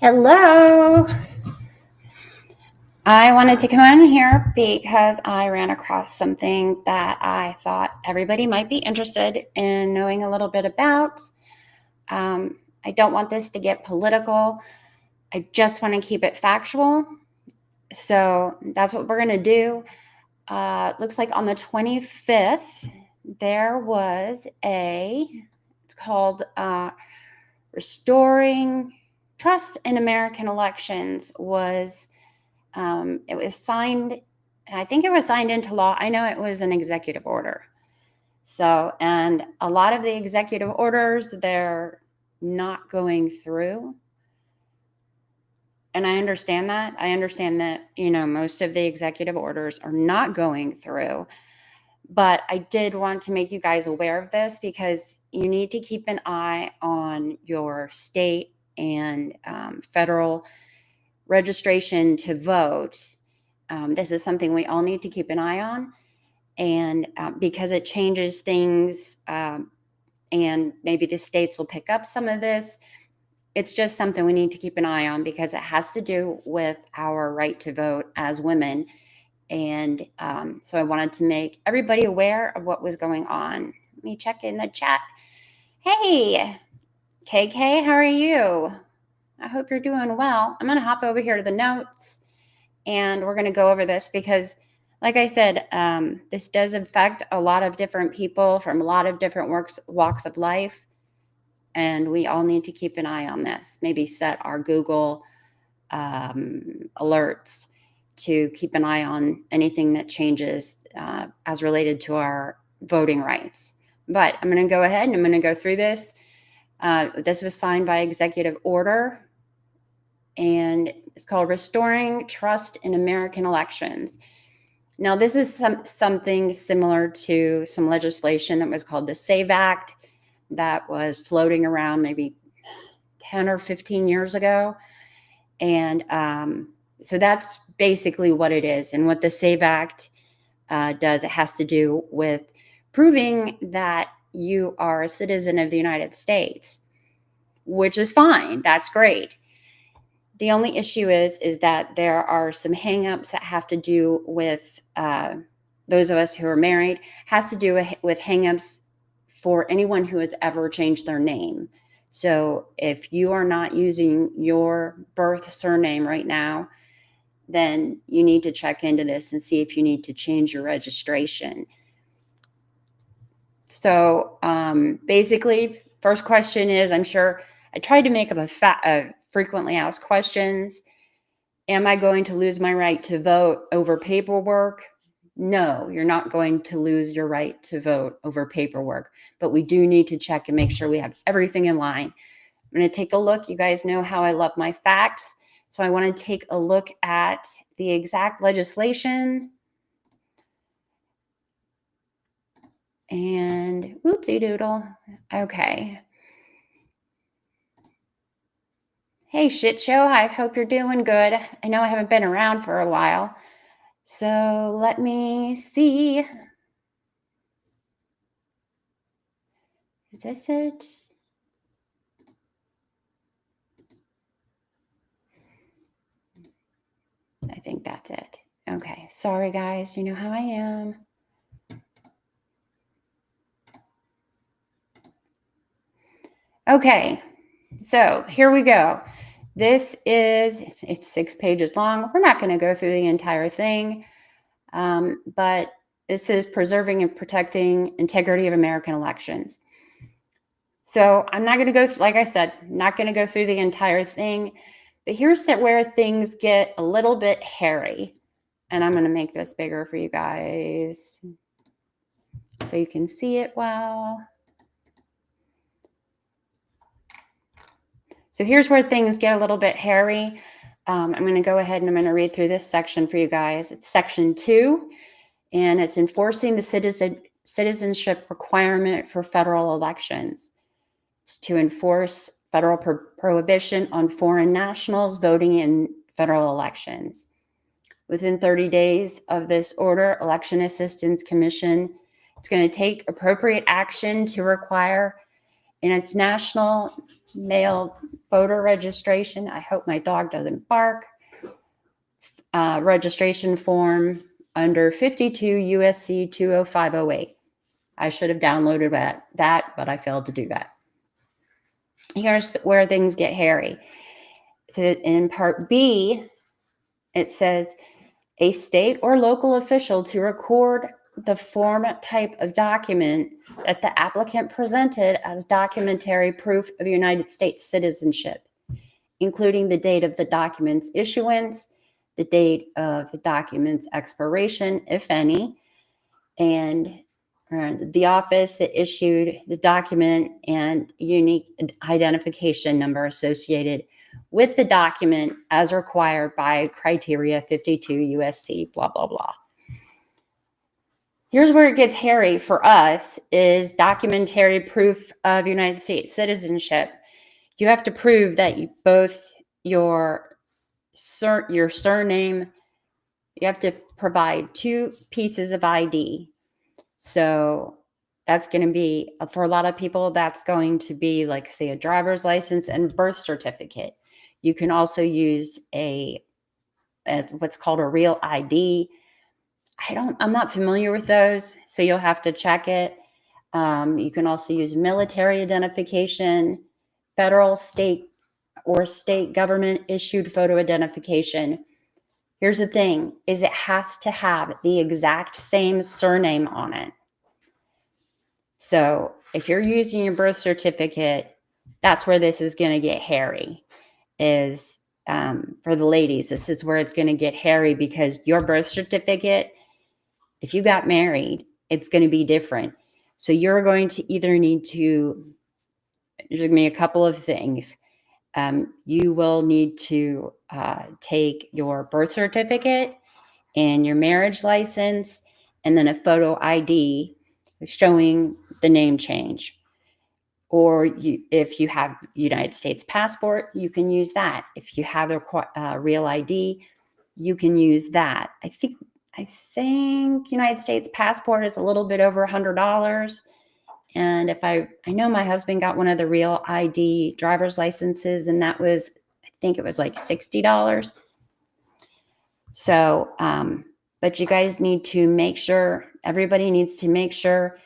Hello. I wanted to come on here because I ran across something that I thought everybody might be interested in knowing a little bit about. I don't want this to get political. I just want to keep it factual. So that's what we're going to do. Looks like on the 25th, there was it's called Restoring Trust in American Elections it was signed, I think it was signed into law. I know it was an executive order. So, and a lot of the executive orders, they're not going through. And I understand that. I understand that, most of the executive orders are not going through. But I did want to make you guys aware of this because you need to keep an eye on your state and federal registration to vote. This is something we all need to keep an eye on, and because it changes things, and maybe the states will pick up some of this. It's just something we need to keep an eye on because it has to do with our right to vote as women. And so I wanted to make everybody aware of what was going on. Let me check in the chat. Hey, KK, how are you? I hope you're doing well. I'm going to hop over here to the notes and we're going to go over this because, like I said, this does affect a lot of different people from a lot of different walks of life. And we all need to keep an eye on this. Maybe set our Google alerts to keep an eye on anything that changes as related to our voting rights. But I'm going to go ahead and I'm going to go through this. This was signed by executive order, and it's called Restoring Trust in American Elections. Now, this is something similar to some legislation that was called the SAVE Act that was floating around maybe 10 or 15 years ago. And so that's basically what it is. And what the SAVE Act does, it has to do with proving that you are a citizen of the United States, which is fine. That's great. The only issue is that there are some hangups that have to do with those of us who are married, has to do with hangups for anyone who has ever changed their name. So if you are not using your birth surname right now, then you need to check into this and see if you need to change your registration. So basically, first question is, I'm sure I tried to make up a frequently asked questions. Am I going to lose my right to vote over paperwork? No, you're not going to lose your right to vote over paperwork, but we do need to check and make sure we have everything in line. I'm going to take a look. You guys know how I love my facts. So I want to take a look at the exact legislation. And whoopsie doodle. Okay. Hey, shit show. I hope you're doing good. I know I haven't been around for a while. So let me see. Is this it? I think that's it. Okay. Sorry, guys. You know how I am. Okay. So here we go. It's 6 pages long. We're not going to go through the entire thing. But this is preserving and protecting integrity of American elections. So I'm not going to go, like I said, not going to go through the entire thing. But here's where things get a little bit hairy. And I'm going to make this bigger for you guys so you can see it well. So here's where things get a little bit hairy. I'm going to go ahead and I'm going to read through this section for you guys. It's section 2, and it's enforcing the citizenship requirement for federal elections. It's to enforce federal prohibition on foreign nationals voting in federal elections. Within 30 days of this order, Election Assistance Commission is going to take appropriate action to require and it's National Male Voter Registration. I hope my dog doesn't bark. Registration form under 52 USC 20508. I should have downloaded that, but I failed to do that. Here's where things get hairy. So in Part B, it says a state or local official to record the form type of document that the applicant presented as documentary proof of United States citizenship, including the date of the document's issuance, the date of the document's expiration, if any, and the office that issued the document and unique identification number associated with the document as required by criteria 52 USC, blah, blah, blah. Here's where it gets hairy for us is documentary proof of United States citizenship. You have to prove that both your surname, you have to provide 2 pieces of ID. So that's going to be, for a lot of people, that's going to be like, say, a driver's license and birth certificate. You can also use a what's called a real ID. I'm not familiar with those, so you'll have to check it. You can also use military identification, federal, state, or state government issued photo identification. Here's the thing, is it has to have the exact same surname on it. So if you're using your birth certificate, that's where this is going to get hairy, is for the ladies. This is where it's going to get hairy because your birth certificate, if you got married, it's going to be different. So you're going to either need to, there's going to be a couple of things. You will need to take your birth certificate and your marriage license and then a photo ID showing the name change. Or if you have United States passport, you can use that. If you have a real ID, you can use that. I think United States passport is a little bit over $100. And if I know my husband got one of the real ID driver's licenses, and that was, I think it was like $60. So, but you guys need to make sure, everybody needs to make sure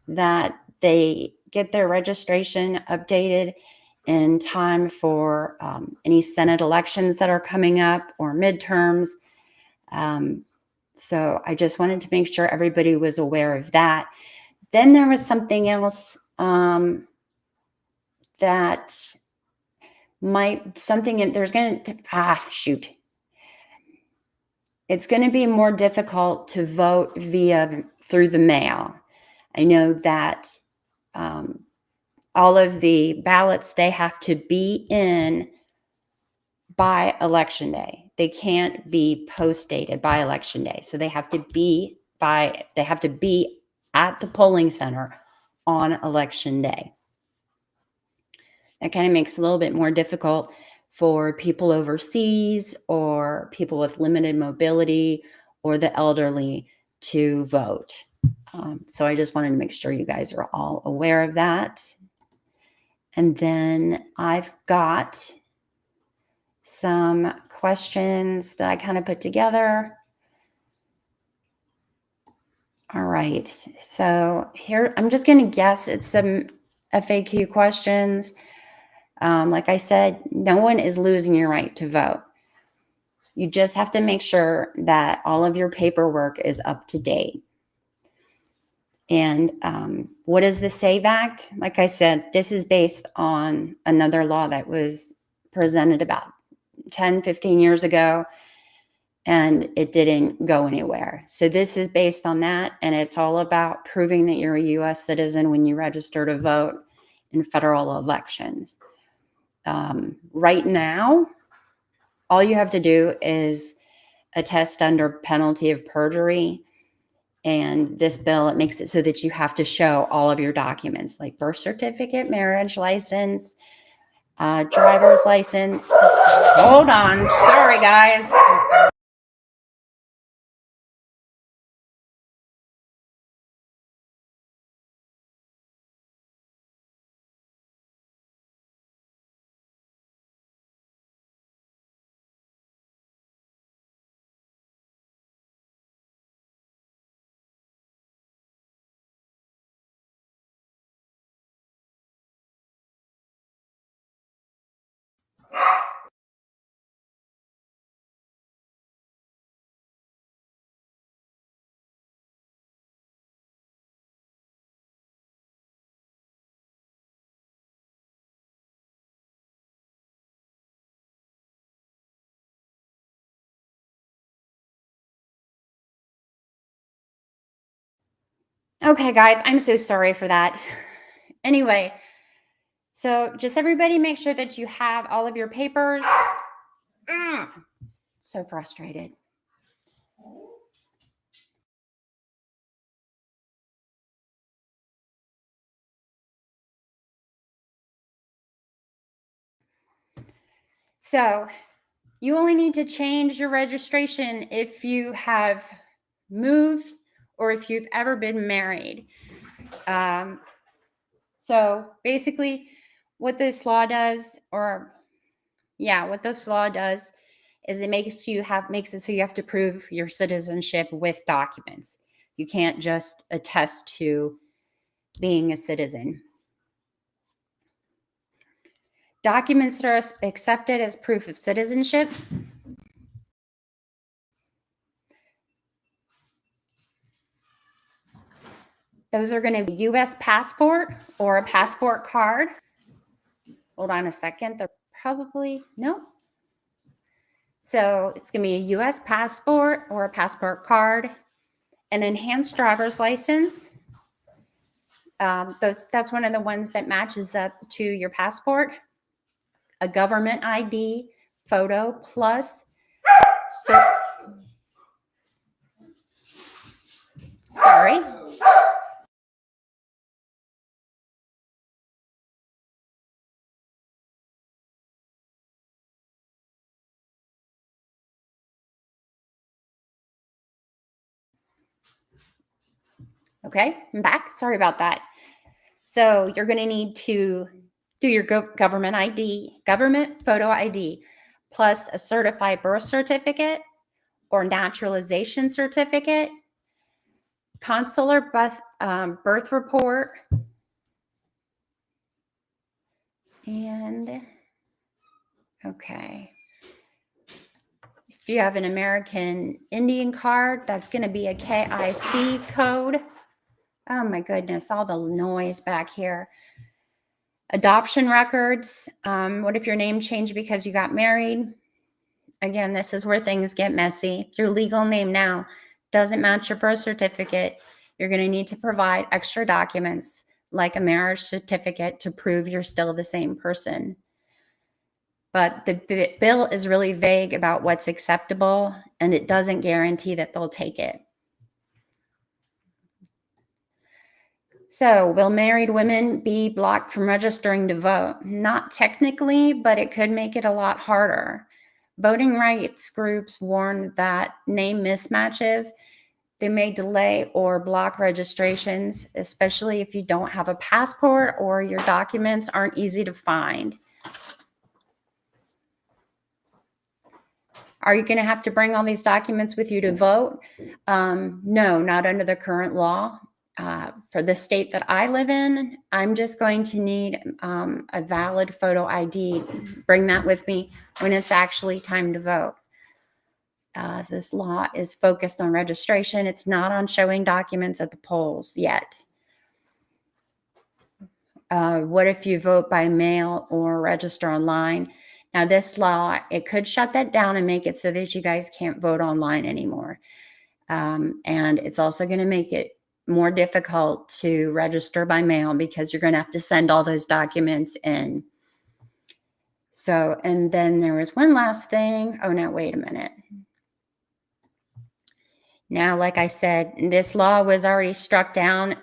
that they get their registration updated in time for any Senate elections that are coming up or midterms. So I just wanted to make sure everybody was aware of that. Then there was something else that it's going to be more difficult to vote through the mail. I know that all of the ballots, they have to be in by election day. They can't be post-dated by election day. So they have to be at the polling center on election day. That kind of makes it a little bit more difficult for people overseas or people with limited mobility or the elderly to vote. So I just wanted to make sure you guys are all aware of that. And then I've got some questions that I kind of put together. All right, so here, I'm just going to guess it's some FAQ questions. Like I said, no one is losing your right to vote. You just have to make sure that all of your paperwork is up to date. And what is the SAVE Act? Like I said, this is based on another law that was presented about 10, 15 years ago, and it didn't go anywhere. So this is based on that, and it's all about proving that you're a U.S. citizen when you register to vote in federal elections. Right now, all you have to do is attest under penalty of perjury. And this bill, it makes it so that you have to show all of your documents, like birth certificate, marriage license, driver's license. Hold on. Sorry, guys. Okay, guys, I'm so sorry for that. Anyway, so just everybody make sure that you have all of your papers. Ugh, so frustrated. So you only need to change your registration if you have moved or if you've ever been married. So basically, what this law does, what this law does, is it makes it so you have to prove your citizenship with documents. You can't just attest to being a citizen. Documents that are accepted as proof of citizenship. Those are going to be U.S. passport or a passport card. Hold on a second. They're probably, nope. So it's going to be a U.S. passport or a passport card, an enhanced driver's license. That's one of the ones that matches up to your passport. A government ID photo plus. Sorry. Okay, I'm back. Sorry about that. So you're going to need to do your government ID, government photo ID, plus a certified birth certificate or naturalization certificate, consular birth report, and okay. If you have an American Indian card, that's going to be a KIC code. Oh my goodness, all the noise back here. Adoption records. What if your name changed because you got married? Again, this is where things get messy. If your legal name now doesn't match your birth certificate, you're going to need to provide extra documents like a marriage certificate to prove you're still the same person. But the bill is really vague about what's acceptable, and it doesn't guarantee that they'll take it. So, will married women be blocked from registering to vote? Not technically, but it could make it a lot harder. Voting rights groups warn that name mismatches, they may delay or block registrations, especially if you don't have a passport or your documents aren't easy to find. Are you going to have to bring all these documents with you to vote? No, not under the current law. For the state that I live in, I'm just going to need a valid photo ID. Bring that with me when it's actually time to vote. This law is focused on registration. It's not on showing documents at the polls yet. What if you vote by mail or register online? Now, this law, it could shut that down and make it so that you guys can't vote online anymore. And it's also going to make it more difficult to register by mail because you're going to have to send all those documents in. So, and then there was one last thing. Oh, no, wait a minute. Now, like I said, this law was already struck down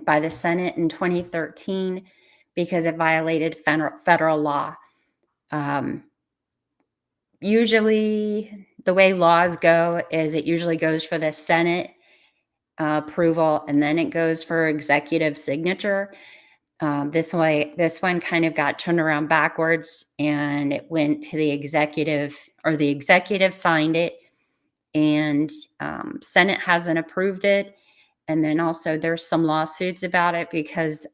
by the Senate in 2013 because it violated federal law. Usually, the way laws go is it usually goes for the Senate approval, and then it goes for executive signature. This one kind of got turned around backwards, and it went to the executive, or the executive signed it, and Senate hasn't approved it. And then also there's some lawsuits about it because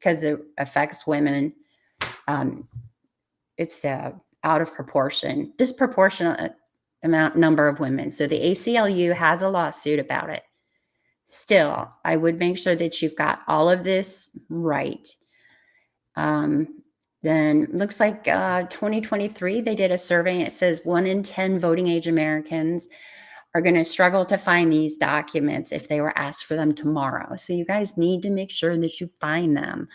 it affects women. It's out of proportion, disproportionate number of women. So the ACLU has a lawsuit about it. Still, I would make sure that you've got all of this right. Then looks like 2023, they did a survey and it says 1 in 10 voting age Americans are going to struggle to find these documents if they were asked for them tomorrow. So you guys need to make sure that you find them.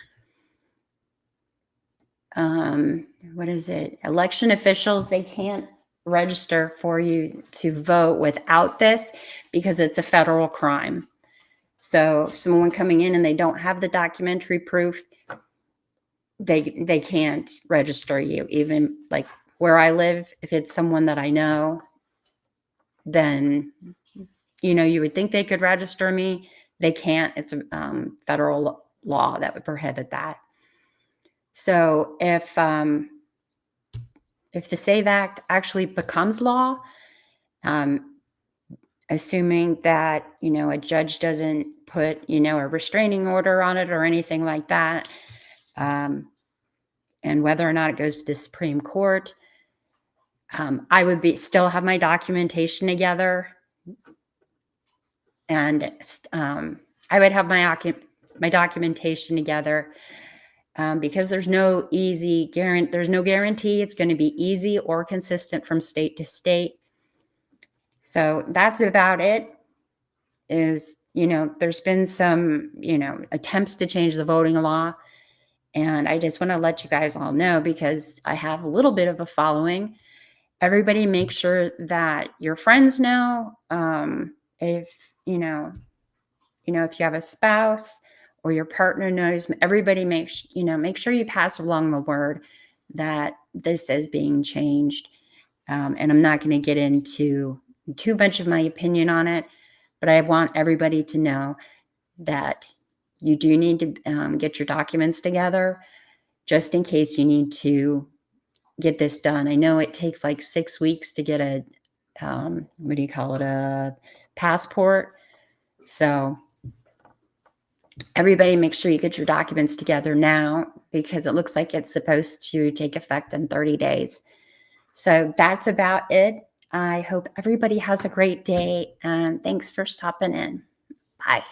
What is it? Election officials, they can't register for you to vote without this because it's a federal crime. So someone coming in and they don't have the documentary proof, they can't register you. Even like where I live, if it's someone that I know, then you would think they could register me. They can't. It's a federal law that would prohibit that. So if the SAVE Act actually becomes law, assuming that a judge doesn't put a restraining order on it or anything like that, and whether or not it goes to the Supreme Court, I would still have my documentation together, and I would have my documentation together, because there's no guarantee it's going to be easy or consistent from state to state. So that's about it. There's been some attempts to change the voting law, and I just want to let you guys all know, because I have a little bit of a following. Everybody make sure that your friends know. If if you have a spouse or your partner knows, everybody make sure you pass along the word that this is being changed. And I'm not going to get into too much of my opinion on it, but I want everybody to know that you do need to get your documents together just in case you need to get this done. I know it takes like 6 weeks to get a passport. So everybody make sure you get your documents together now, because it looks like it's supposed to take effect in 30 days. So that's about it. I hope everybody has a great day, and thanks for stopping in. Bye.